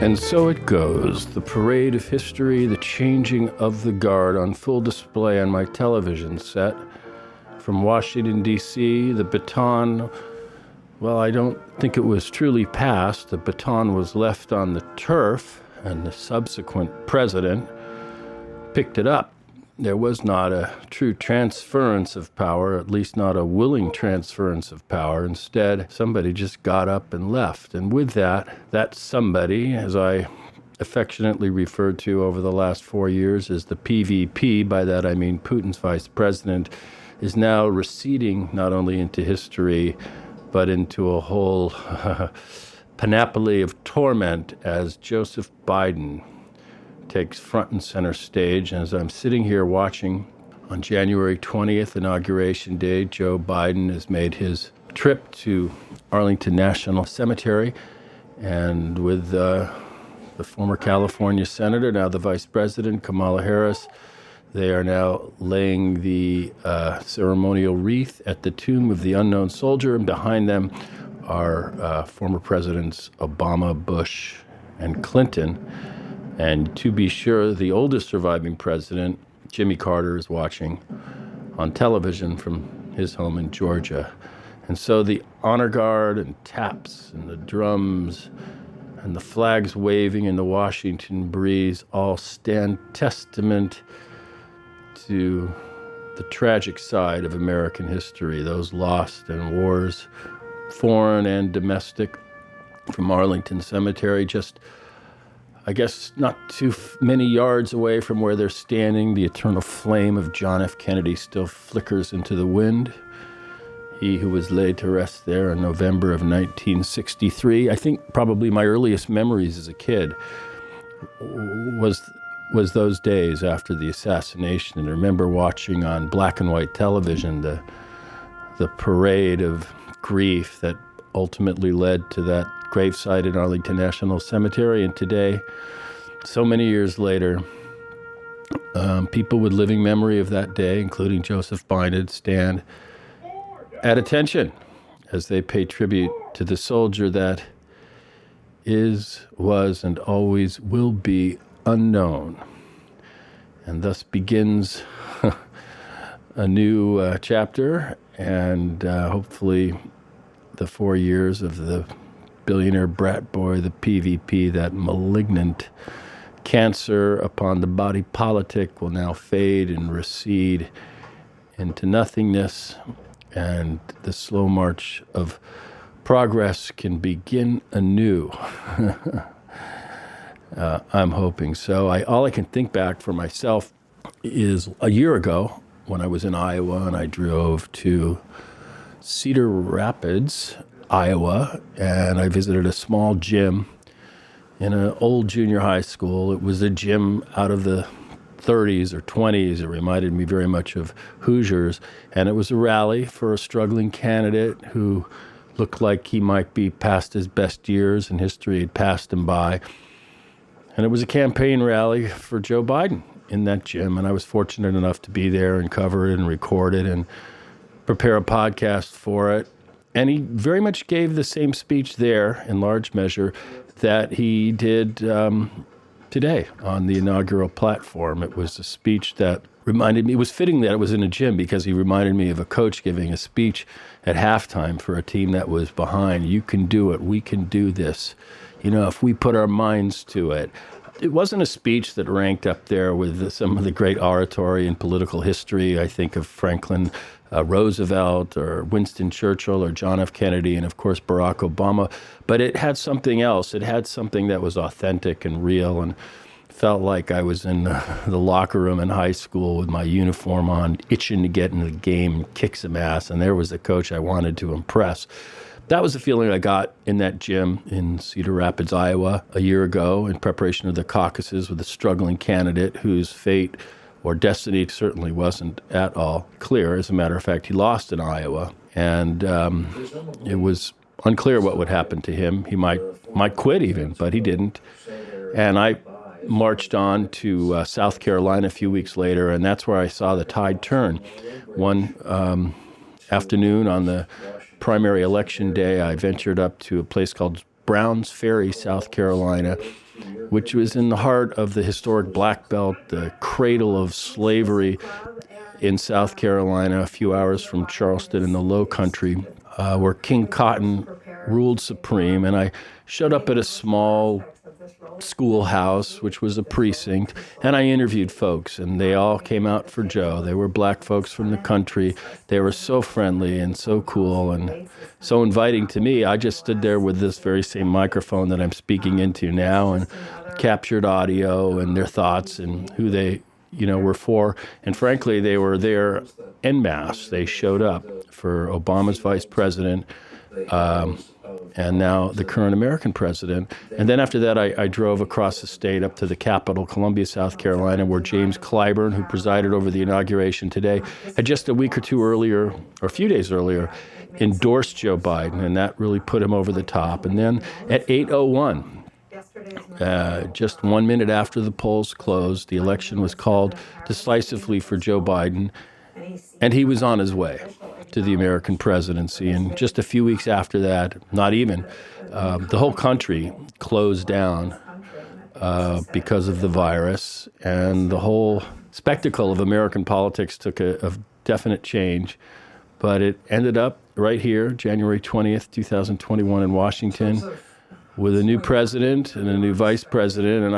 And so it goes, the parade of history, the changing of the guard on full display on my television set. From Washington, D.C., the baton, well, I don't think it was truly passed. The baton was left on the turf, and the subsequent president picked it up. There was not a true transference of power, at least not a willing transference of power. Instead, somebody just got up and left. And with that somebody, as I affectionately referred to over the last 4 years as the PVP, by that I mean Putin's vice president, is now receding not only into history, but into a whole panoply of torment as Joseph Biden takes front and center stage. And as I'm sitting here watching on January 20th, Inauguration Day, Joe Biden has made his trip to Arlington National Cemetery, and with the former California Senator, now the Vice President, Kamala Harris, they are now laying the ceremonial wreath at the tomb of the unknown soldier, and behind them are former Presidents Obama, Bush, and Clinton. And to be sure, the oldest surviving president, Jimmy Carter, is watching on television from his home in Georgia. And so the honor guard and taps and the drums and the flags waving in the Washington breeze all stand testament to the tragic side of American history, those lost in wars, foreign and domestic. From Arlington Cemetery, just I guess not too many yards away from where they're standing, the eternal flame of John F. Kennedy still flickers into the wind. He who was laid to rest there in November of 1963. I think probably my earliest memories as a kid was those days after the assassination. And I remember watching on black and white television the parade of grief that ultimately led to that gravesite in Arlington National Cemetery. And today, so many years later, people with living memory of that day, including Joseph Biden, stand at attention as they pay tribute to the soldier that is, was, and always will be unknown. And thus begins a new chapter, and hopefully the 4 years of the billionaire brat boy, the PVP, that malignant cancer upon the body politic, will now fade and recede into nothingness, and the slow march of progress can begin anew. I'm hoping so. All I can think back for myself is a year ago when I was in Iowa and I drove to Cedar Rapids, Iowa, and I visited a small gym in an old junior high school. It was a gym out of the 30s or 20s. It reminded me very much of Hoosiers, and it was a rally for a struggling candidate who looked like he might be past his best years, and history had passed him by. And it was a campaign rally for Joe Biden in that gym, and I was fortunate enough to be there and cover it and record it and prepare a podcast for it. And he very much gave the same speech there, in large measure, that he did today on the inaugural platform. It was a speech that reminded me, it was fitting that it was in a gym because he reminded me of a coach giving a speech at halftime for a team that was behind. You can do it. We can do this. You know, if we put our minds to it. It wasn't a speech that ranked up there with some of the great oratory in political history. I think of Franklin Roosevelt or Winston Churchill or John F. Kennedy and, of course, Barack Obama. But it had something else. It had something that was authentic and real, and felt like I was in the locker room in high school with my uniform on, itching to get into the game and kick some ass. And there was the coach I wanted to impress. That was the feeling I got in that gym in Cedar Rapids, Iowa, a year ago in preparation of the caucuses with a struggling candidate whose fate or destiny certainly wasn't at all clear. As a matter of fact, he lost in Iowa, and it was unclear what would happen to him. He might quit even, but he didn't. And I marched on to South Carolina a few weeks later, and that's where I saw the tide turn. One afternoon on the primary election day, I ventured up to a place called Browns Ferry, South Carolina, which was in the heart of the historic Black Belt, the cradle of slavery in South Carolina, a few hours from Charleston in the Low Country, where King Cotton ruled supreme. And I showed up at a small schoolhouse, which was a precinct, and I interviewed folks, and they all came out for Joe. They were black folks from the country. They were so friendly and so cool and so inviting to me. I just stood there with this very same microphone that I'm speaking into now and captured audio and their thoughts and who they, were for. And frankly, they were there en masse. They showed up for Obama's vice president, and now the current American president. And then after that, I drove across the state up to the capital, Columbia, South Carolina, where James Clyburn, who presided over the inauguration today, had just a week or two earlier, or a few days earlier, endorsed Joe Biden, and that really put him over the top. And then at 8:01, just 1 minute after the polls closed, the election was called decisively for Joe Biden, and he was on his way to the American presidency. And just a few weeks after that, not even, the whole country closed down because of the virus, and the whole spectacle of American politics took a definite change. But it ended up right here, January 20th, 2021 in Washington, with a new president and a new vice president. And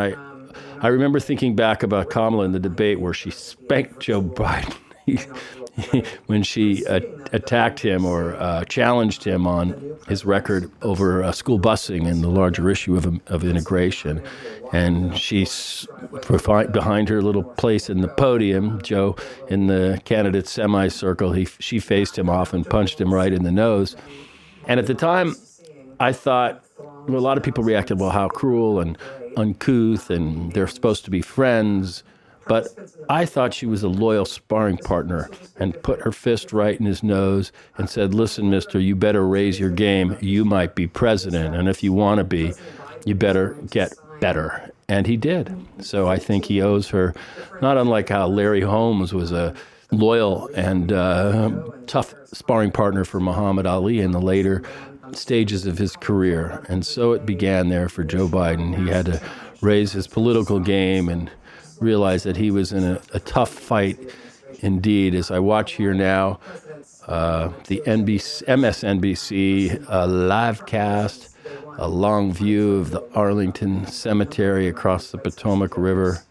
I remember thinking back about Kamala in the debate where she spanked Joe Biden when she attacked him or challenged him on his record over school busing and the larger issue of integration. And she's behind her little place in the podium, Joe, in the candidate semicircle, she faced him off and punched him right in the nose. And at the time, I thought, a lot of people reacted, well, how cruel and uncouth, and they're supposed to be friends. But I thought she was a loyal sparring partner and put her fist right in his nose and said, listen, mister, you better raise your game. You might be president. And if you want to be, you better get better. And he did. So I think he owes her, not unlike how Larry Holmes was a loyal and tough sparring partner for Muhammad Ali in the later stages of his career. And so it began there for Joe Biden. He had to raise his political game and realize that he was in a tough fight indeed. As I watch here now, the MSNBC live cast, a long view of the Arlington Cemetery across the Potomac River.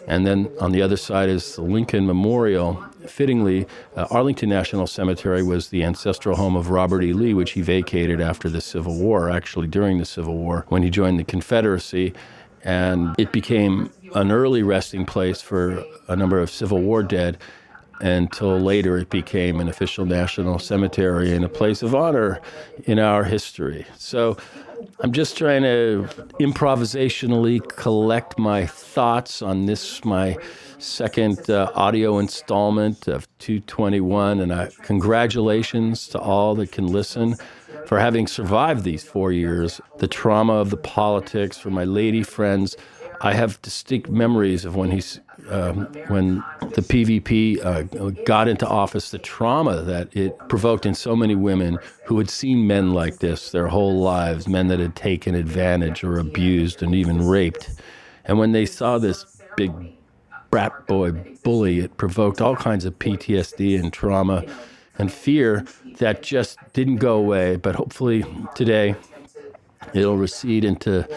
And then on the other side is the Lincoln Memorial. Fittingly, Arlington National Cemetery was the ancestral home of Robert E. Lee, which he vacated after the Civil War, actually during the Civil War, when he joined the Confederacy. And it became an early resting place for a number of Civil War dead until later it became an official national cemetery and a place of honor in our history. So I'm just trying to improvisationally collect my thoughts on this, my second audio installment of 221. And congratulations to all that can listen for having survived these 4 years, the trauma of the politics. For my lady friends, I have distinct memories of when the PVP got into office, the trauma that it provoked in so many women who had seen men like this their whole lives, men that had taken advantage or abused and even raped. And when they saw this big brat boy bully, it provoked all kinds of PTSD and trauma and fear that just didn't go away. But hopefully today it'll recede into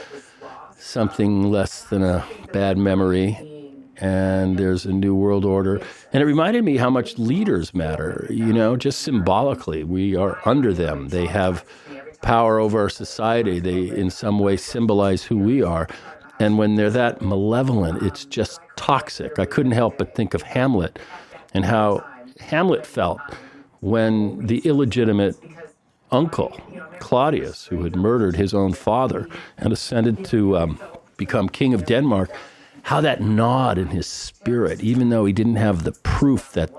something less than a bad memory, and there's a new world order. And it reminded me how much leaders matter, just symbolically. We are under them. They have power over our society. They, in some way, symbolize who we are. And when they're that malevolent, it's just toxic. I couldn't help but think of Hamlet and how Hamlet felt when the illegitimate uncle, Claudius, who had murdered his own father and ascended to become king of Denmark, how that gnawed in his spirit, even though he didn't have the proof that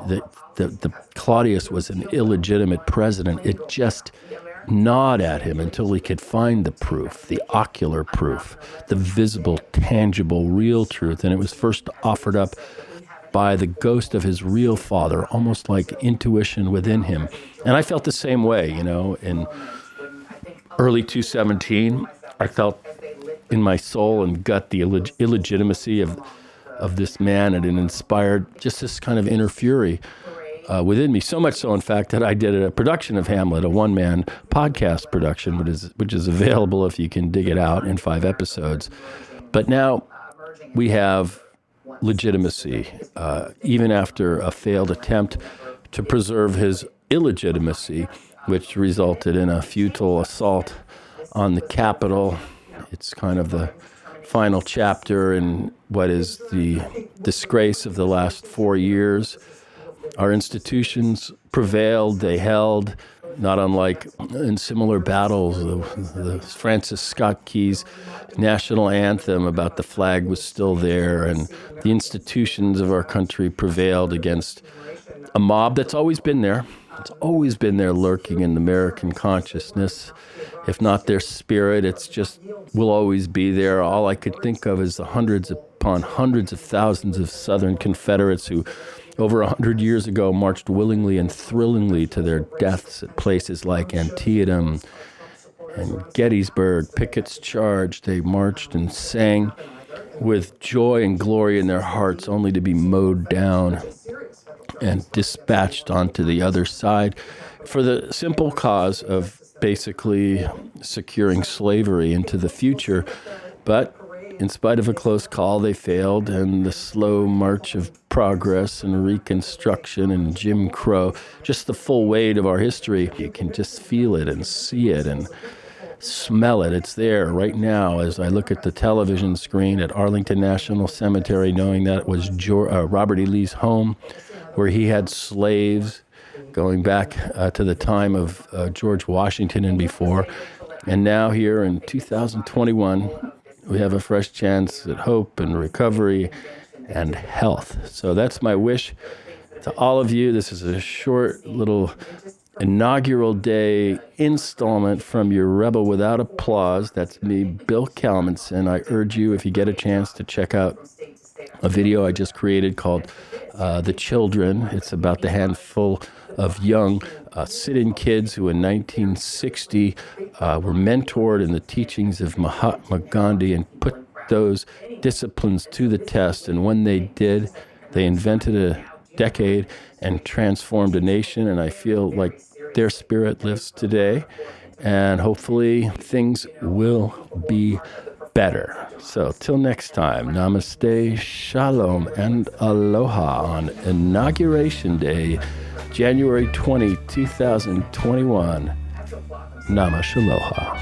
the Claudius was an illegitimate president. It just gnawed at him until he could find the proof, the ocular proof, the visible, tangible, real truth. And it was first offered up by the ghost of his real father, almost like intuition within him. And I felt the same way, and early 2017, I felt in my soul and gut the illegitimacy of this man, and it inspired just this kind of inner fury within me. So much so, in fact, that I did a production of Hamlet, a one-man podcast production, which is available if you can dig it out in 5 episodes. But now we have legitimacy, even after a failed attempt to preserve his illegitimacy, which resulted in a futile assault on the Capitol. It's kind of the final chapter in what is the disgrace of the last 4 years. Our institutions prevailed, they held, not unlike in similar battles. The Francis Scott Key's national anthem about the flag was still there, and the institutions of our country prevailed against a mob that's always been there. It's always been there, lurking in American consciousness. If not their spirit, it's just will always be there. All I could think of is the hundreds upon hundreds of thousands of Southern Confederates who, over 100 years ago, marched willingly and thrillingly to their deaths at places like Antietam and Gettysburg. Pickett's Charge, they marched and sang with joy and glory in their hearts, only to be mowed down and dispatched onto the other side for the simple cause of basically securing slavery into the future. But in spite of a close call, they failed, and the slow march of progress and Reconstruction and Jim Crow, just the full weight of our history, you can just feel it and see it and smell it. It's there right now as I look at the television screen at Arlington National Cemetery, knowing that it was Robert E. Lee's home, where he had slaves going back to the time of George Washington and before. And now here in 2021, we have a fresh chance at hope and recovery and health. So that's my wish to all of you. This is a short little inaugural day installment from your Rebel Without Applause. That's me, Bill Kalmanson. I urge you, if you get a chance, to check out a video I just created called The Children. It's about the handful of young sit-in kids who in 1960 were mentored in the teachings of Mahatma Gandhi and put those disciplines to the test. And when they did, they invented a decade and transformed a nation. And I feel like their spirit lives today. And hopefully things will be better. So till next time, namaste, shalom, and aloha on Inauguration Day, January 20, 2021. Namashaloha.